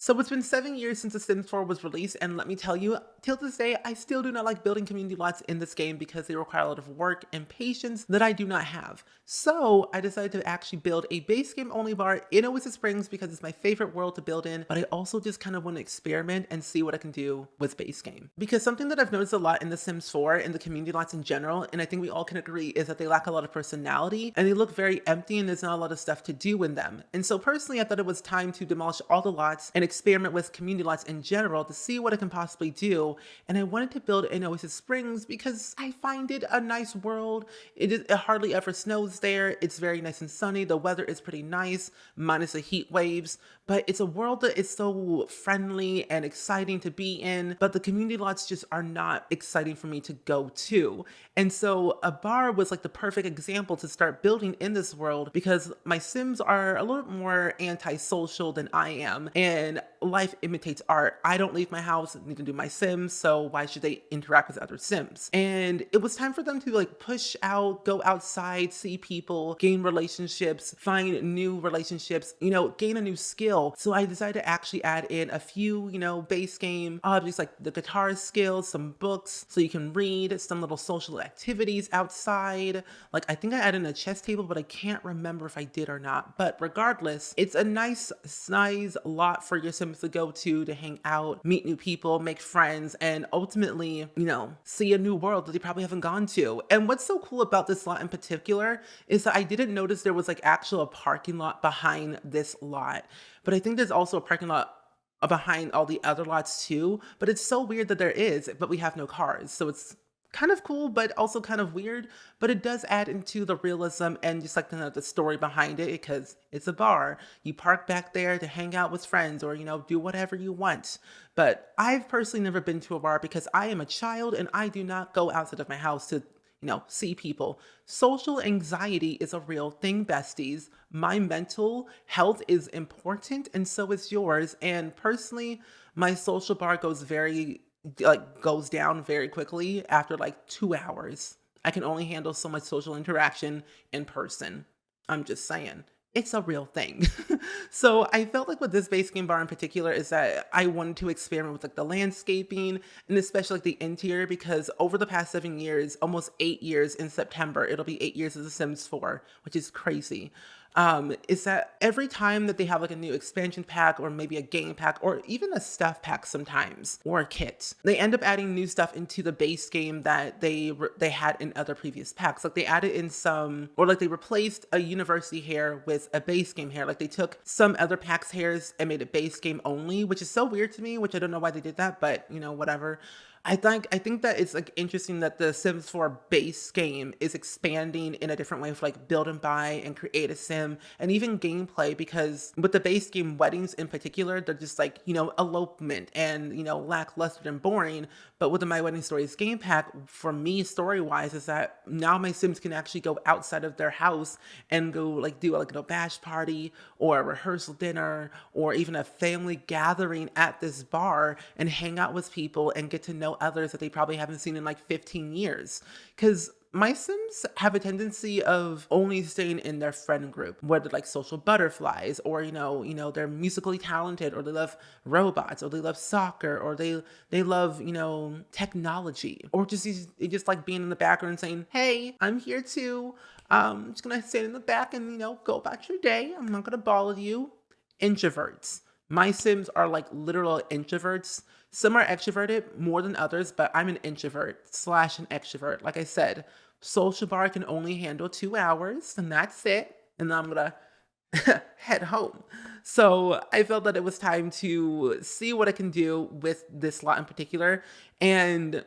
So it's been 7 years since The Sims 4 was released, and let me tell you, till this day, I still do not like building community lots in this game because they require a lot of work and patience that I do not have. So I decided to actually build a base game only bar in Oasis Springs because it's my favorite world to build in, but I also just kind of want to experiment and see what I can do with base game. Because something that I've noticed a lot in The Sims 4 and the community lots in general, and I think we all can agree, is that they lack a lot of personality and they look very empty and there's not a lot of stuff to do in them. And so personally, I thought it was time to demolish all the lots and experiment with community lots in general to see what I can possibly do. And I wanted to build in Oasis Springs because I find it a nice world. It hardly ever snows there. It's very nice and sunny. The weather is pretty nice, minus the heat waves. But it's a world that is so friendly and exciting to be in. But the community lots just are not exciting for me to go to. And so a bar was like the perfect example to start building in this world because my Sims are a little bit more antisocial than I am. And life imitates art. I don't leave my house, neither do my Sims, so why should they interact with other Sims? And it was time for them to like push out, go outside, see people, gain relationships, find new relationships, gain a new skill. So I decided to actually add in a few, base game objects like the guitar skills, some books so you can read, some little social activities outside. Like I think I added in a chess table, but I can't remember if I did or not. But regardless, it's a nice size lot for your Sims to go to hang out, meet new people, make friends, and ultimately, see a new world that they probably haven't gone to. And what's so cool about this lot in particular is that I didn't notice there was like actual parking lot behind this lot. But I think there's also a parking lot behind all the other lots too. But it's so weird that there is, but we have no cars. So it's kind of cool, but also kind of weird. But it does add into the realism and just like the story behind it because it's a bar. You park back there to hang out with friends or, do whatever you want. But I've personally never been to a bar because I am a child and I do not go outside of my house to see people. Social anxiety is a real thing, besties. My mental health is important and so is yours. And personally, my social bar goes down very quickly after like 2 hours. I can only handle so much social interaction in person. I'm just saying. It's a real thing. So I felt like with this base game bar in particular is that I wanted to experiment with like the landscaping and especially like the interior because over the past 7 years, almost 8 years in September, it'll be 8 years of The Sims 4, which is crazy. Is that every time that they have like a new expansion pack or maybe a game pack or even a stuff pack sometimes or a kit, they end up adding new stuff into the base game that they had in other previous packs. Like they added in some, or like they replaced a university hair with a base game hair. Like they took some other packs hairs and made it base game only, which is so weird to me, which I don't know why they did that, but whatever. I think that it's like interesting that the Sims 4 base game is expanding in a different way for like build and buy and create a sim and even gameplay because with the base game weddings in particular, they're just like, elopement and, lackluster and boring. But with the My Wedding Stories game pack, for me, story-wise, is that now my Sims can actually go outside of their house and go like do like a bash party or a rehearsal dinner or even a family gathering at this bar and hang out with people and get to know others that they probably haven't seen in like 15 years. Because my Sims have a tendency of only staying in their friend group, whether like social butterflies or they're musically talented or they love robots or they love soccer or they love technology or just like being in the background saying, "Hey, I'm here too. Just gonna sit in the back and go about your day. I'm not gonna bother you." Introverts. My Sims are like literal introverts. Some are extroverted more than others, but I'm an introvert slash an extrovert. Like I said, social bar can only handle 2 hours and that's it. And then I'm gonna head home. So I felt that it was time to see what I can do with this lot in particular and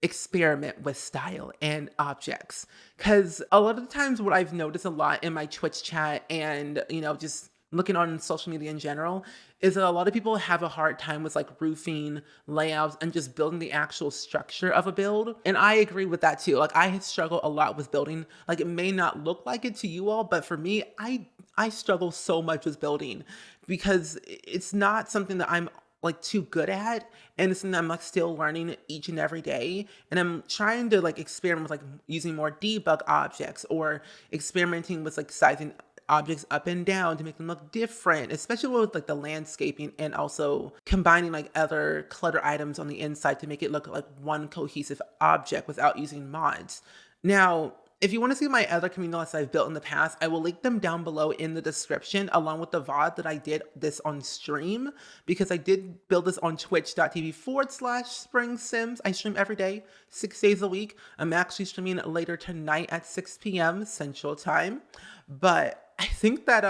experiment with style and objects. Because a lot of the times what I've noticed a lot in my Twitch chat and, just looking on social media in general is that a lot of people have a hard time with like roofing layouts and just building the actual structure of a build. And I agree with that too. Like I struggle a lot with building. Like it may not look like it to you all, but for me, I struggle so much with building because it's not something that I'm like too good at and it's something I'm like still learning each and every day, and I'm trying to like experiment with like using more debug objects or experimenting with like sizing objects up and down to make them look different, especially with like the landscaping and also combining like other clutter items on the inside to make it look like one cohesive object without using mods. Now, if you want to see my other community lists I've built in the past, I will link them down below in the description along with the VOD that I did this on stream, because I did build this on twitch.tv/SpringSims. I stream every day, 6 days a week. I'm actually streaming later tonight at 6 p.m. Central Time. But I think that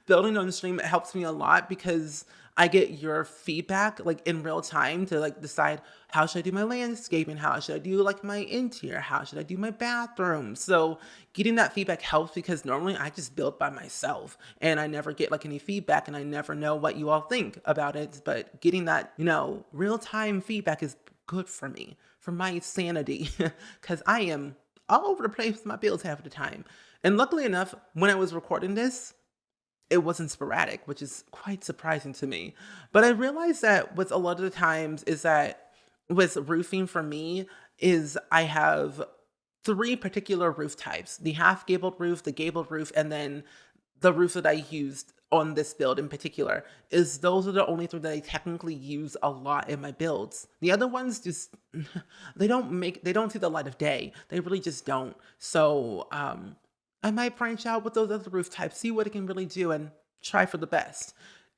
building on stream helps me a lot because I get your feedback like in real time to like decide how should I do my landscaping, how should I do like my interior, how should I do my bathroom. So getting that feedback helps because normally I just build by myself and I never get like any feedback and I never know what you all think about it. But getting that, real time feedback is good for me, for my sanity, because I am all over the place with my builds half the time. And luckily enough, when I was recording this, it wasn't sporadic, which is quite surprising to me. But I realized that with a lot of the times is that with roofing for me is I have three particular roof types: the half gabled roof, the gabled roof, and then the roof that I used on this build in particular. Is those are the only three that I technically use a lot in my builds. The other ones just they don't see the light of day. They really just don't. So I might branch out with those other roof types, see what it can really do, and try for the best.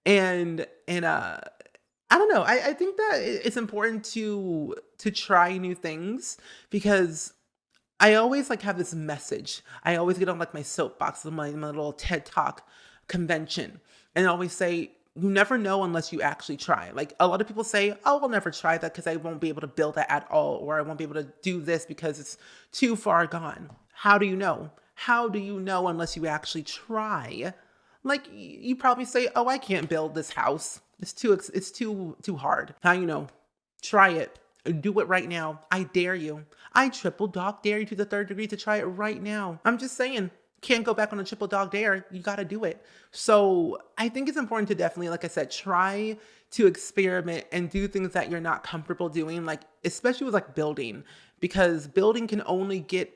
And I don't know. I think that it's important to try new things because I always like have this message. I always get on like my soapbox, my little TED Talk convention, and I always say, you never know unless you actually try. Like a lot of people say, oh, I'll never try that because I won't be able to build that at all, or I won't be able to do this because it's too far gone. How do you know? How do you know unless you actually try? Like you probably say, oh, I can't build this house. It's too hard. How you know? Try it. Do it right now. I dare you. I triple dog dare you to the third degree to try it right now. I'm just saying, can't go back on a triple dog dare. You got to do it. So I think it's important to definitely, like I said, try to experiment and do things that you're not comfortable doing, like especially with like building, because building can only get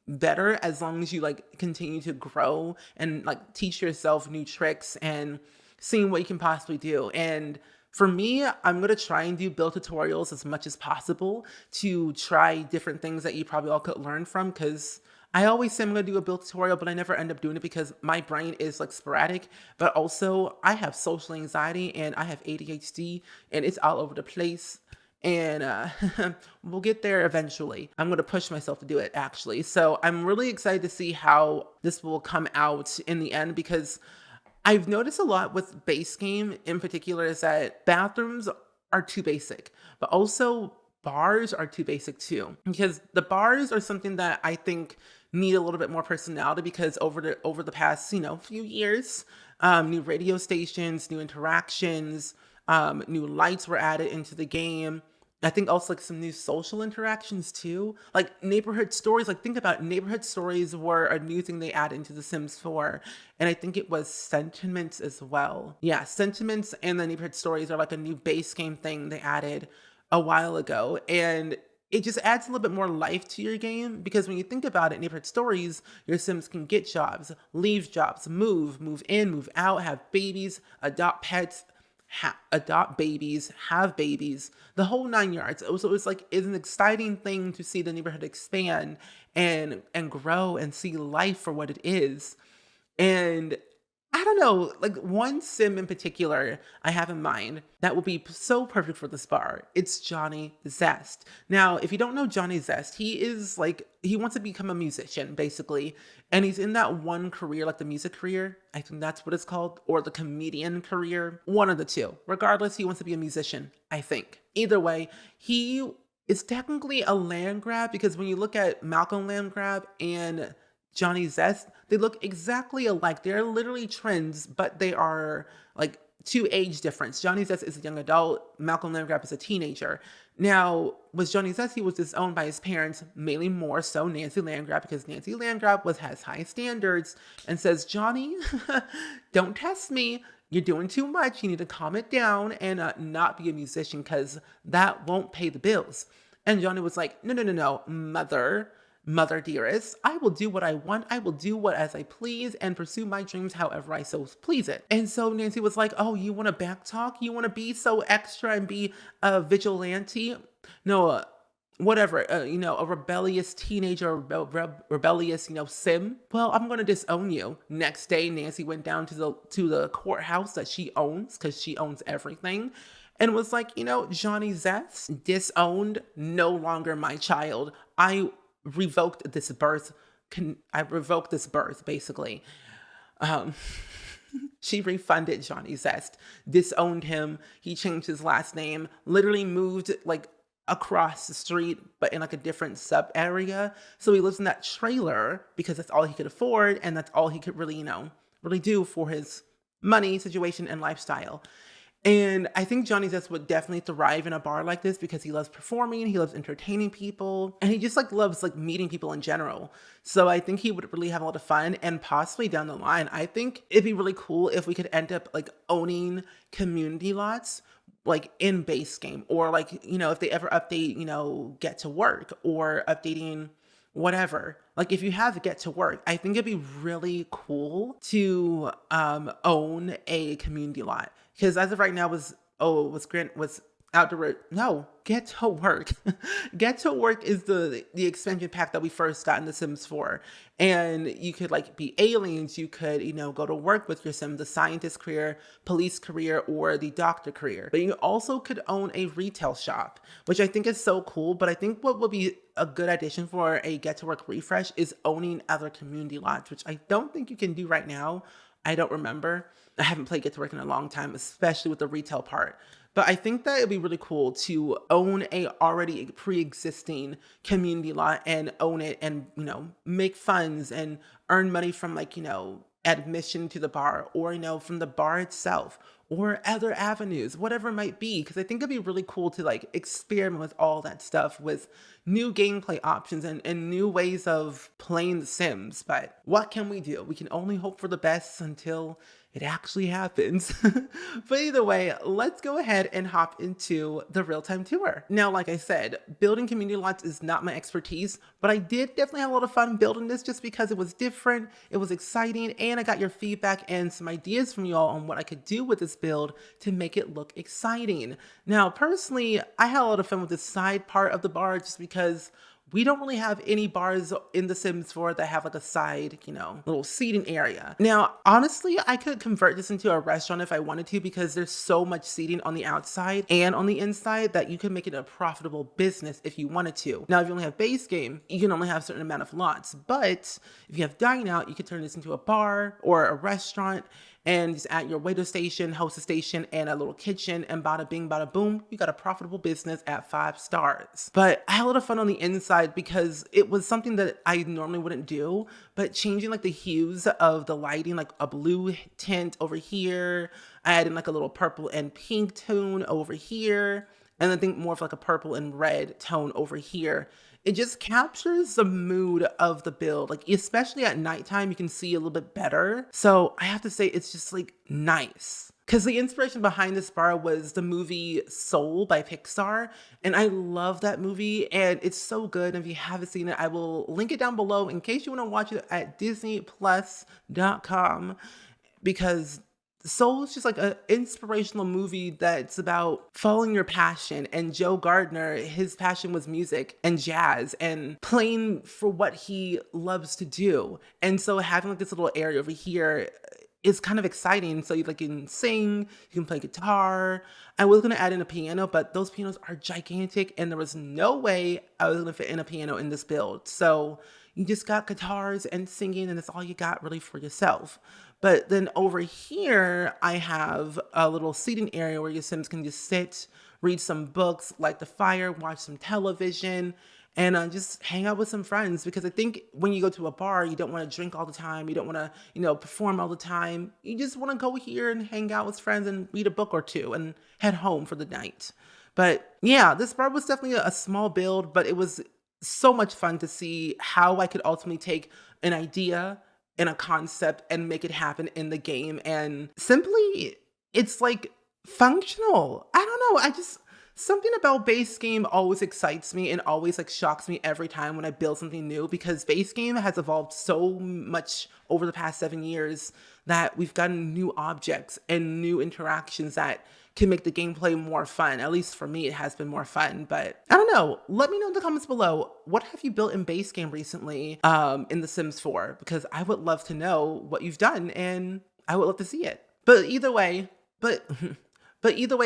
better as long as you like continue to grow and like teach yourself new tricks and seeing what you can possibly do. And for me, I'm going to try and do build tutorials as much as possible to try different things that you probably all could learn from, because I always say I'm going to do a build tutorial, but I never end up doing it because my brain is like sporadic, but also I have social anxiety and I have ADHD and it's all over the place. And we'll get there eventually. I'm going to push myself to do it, actually. So I'm really excited to see how this will come out in the end, because I've noticed a lot with base game in particular is that bathrooms are too basic, but also bars are too basic too. Because the bars are something that I think need a little bit more personality, because over the past, few years, new radio stations, new interactions, new lights were added into the game. I think also like some new social interactions too, like neighborhood stories. Like think about it, neighborhood stories were a new thing they added into The Sims 4, and I think it was sentiments as well. Yeah, sentiments and the neighborhood stories are like a new base game thing they added a while ago, and it just adds a little bit more life to your game, because when you think about it, neighborhood stories, your Sims can get jobs, leave jobs, move in, move out, have babies, adopt pets, adopt babies, have babies, the whole 9 yards. So it's like, it's an exciting thing to see the neighborhood expand and grow and see life for what it is. And I don't know, like one sim in particular I have in mind that will be so perfect for this bar. It's Johnny Zest. Now, if you don't know Johnny Zest, he wants to become a musician, basically. And he's in that one career, like the music career. I think that's what it's called, or the comedian career. One of the two. Regardless, he wants to be a musician, I think. Either way, he is technically a land grab, because when you look at Malcolm Landgrab and Johnny Zest, they look exactly alike. They're literally twins, but they are like two age difference. Johnny Zest is a young adult. Malcolm Landgrab is a teenager. Now, with Johnny Zest, he was disowned by his parents, mainly more so Nancy Landgrab, because Nancy Landgrab has high standards and says, Johnny, don't test me. You're doing too much. You need to calm it down and not be a musician, because that won't pay the bills. And Johnny was like, no, mother. Mother dearest, I will do what I want. I will do what as I please and pursue my dreams however I so please it. And so Nancy was like, oh, you want to back talk? You want to be so extra and be a vigilante? No, whatever, a rebellious teenager, rebellious, sim. Well, I'm gonna disown you. Next day, Nancy went down to the courthouse that she owns because she owns everything, and was like, Johnny Zest disowned, no longer my child. I revoked this birth. I revoked this birth, basically. Um, she refunded Johnny Zest, disowned him. He changed his last name, literally moved like across the street, but in like a different sub area. So he lives in that trailer because that's all he could afford, and that's all he could really, really do for his money situation and lifestyle. And I think Johnny Zest would definitely thrive in a bar like this because he loves performing, he loves entertaining people, and he just like loves like meeting people in general. So I think he would really have a lot of fun, and possibly down the line, I think it'd be really cool if we could end up like owning community lots like in base game, or like, if they ever update, get to work, or updating whatever. Like if you have get to work, I think it'd be really cool to own a community lot. Because as of right now was outdoor. No, get to work. Get to work is the expansion pack that we first got in The Sims 4. And you could like be aliens, you could, go to work with your sim, the scientist career, police career, or the doctor career. But you also could own a retail shop, which I think is so cool. But I think what would be a good addition for a get to work refresh is owning other community lots, which I don't think you can do right now. I don't remember. I haven't played Get to Work in a long time, especially with the retail part. But I think that it'd be really cool to own a already pre-existing community lot and own it, and, make funds and earn money from like, admission to the bar, or, from the bar itself, or other avenues, whatever it might be. Because I think it'd be really cool to like experiment with all that stuff with new gameplay options and new ways of playing The Sims. But what can we do? We can only hope for the best until it actually happens. But either way, let's go ahead and hop into the real-time tour. Now, like I said, building community lots is not my expertise, but I did definitely have a lot of fun building this just because it was different, it was exciting, and I got your feedback and some ideas from y'all on what I could do with this build to make it look exciting. Now, personally, I had a lot of fun with the side part of the bar just because we don't really have any bars in The Sims 4 that have like a side, little seating area. Now, honestly, I could convert this into a restaurant if I wanted to, because there's so much seating on the outside and on the inside that you can make it a profitable business if you wanted to. Now, if you only have base game, you can only have a certain amount of lots. But if you have dine out, you could turn this into a bar or a restaurant, and just add your waiter station, hostess station, and a little kitchen, and bada bing, bada boom, you got a profitable business at 5 stars. But I had a lot of fun on the inside because it was something that I normally wouldn't do, but changing like the hues of the lighting, like a blue tint over here, I added like a little purple and pink tone over here, and I think more of like a purple and red tone over here. It just captures the mood of the build. Like, especially at nighttime, you can see a little bit better. So I have to say, it's just like nice. Because the inspiration behind this bar was the movie Soul by Pixar. And I love that movie, and it's so good. And if you haven't seen it, I will link it down below in case you want to watch it at disneyplus.com, because Soul is just like an inspirational movie that's about following your passion. And Joe Gardner, his passion was music and jazz and playing for what he loves to do. And so having like this little area over here is kind of exciting. So you like can sing, you can play guitar. I was gonna add in a piano, but those pianos are gigantic, and there was no way I was gonna fit in a piano in this build. So you just got guitars and singing, and that's all you got really for yourself. But then over here, I have a little seating area where your Sims can just sit, read some books, light the fire, watch some television, and just hang out with some friends. Because I think when you go to a bar, you don't want to drink all the time. You don't want to, perform all the time. You just want to go here and hang out with friends and read a book or two and head home for the night. But yeah, this bar was definitely a small build, but it was so much fun to see how I could ultimately take an idea and a concept and make it happen in the game. And simply, it's like functional. I don't know. Something about base game always excites me and always like shocks me every time when I build something new, because base game has evolved so much over the past 7 years that we've gotten new objects and new interactions that can make the gameplay more fun. At least for me, it has been more fun, but I don't know. Let me know in the comments below, what have you built in base game recently in The Sims 4? Because I would love to know what you've done and I would love to see it. But either way,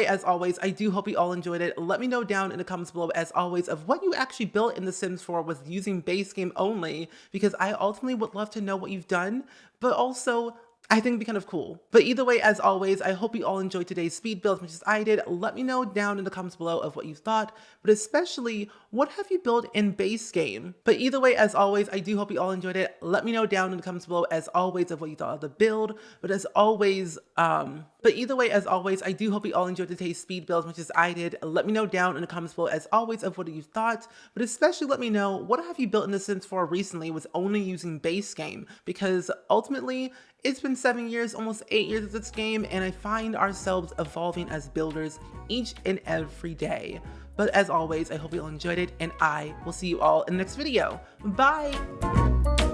as always, I do hope you all enjoyed it. Let me know down in the comments below, as always, of what you actually built in The Sims 4 with using base game only, because I ultimately would love to know what you've done, but also I think it'd be kind of cool. But either way, as always, I hope you all enjoyed today's speed build as much as I did. Let me know down in the comments below of what you thought, but especially, what have you built in base game? But either way, as always, I do hope you all enjoyed it. Let me know down in the comments below, as always, of what you thought of the build. But either way, as always, I do hope you all enjoyed today's speed build as much as I did. Let me know down in the comments below, as always, of what you thought. But especially let me know, what have you built in The Sims 4 recently with only using base game? Because ultimately, it's been 7 years, almost 8 years of this game, and I find ourselves evolving as builders each and every day. But as always, I hope you all enjoyed it, and I will see you all in the next video. Bye!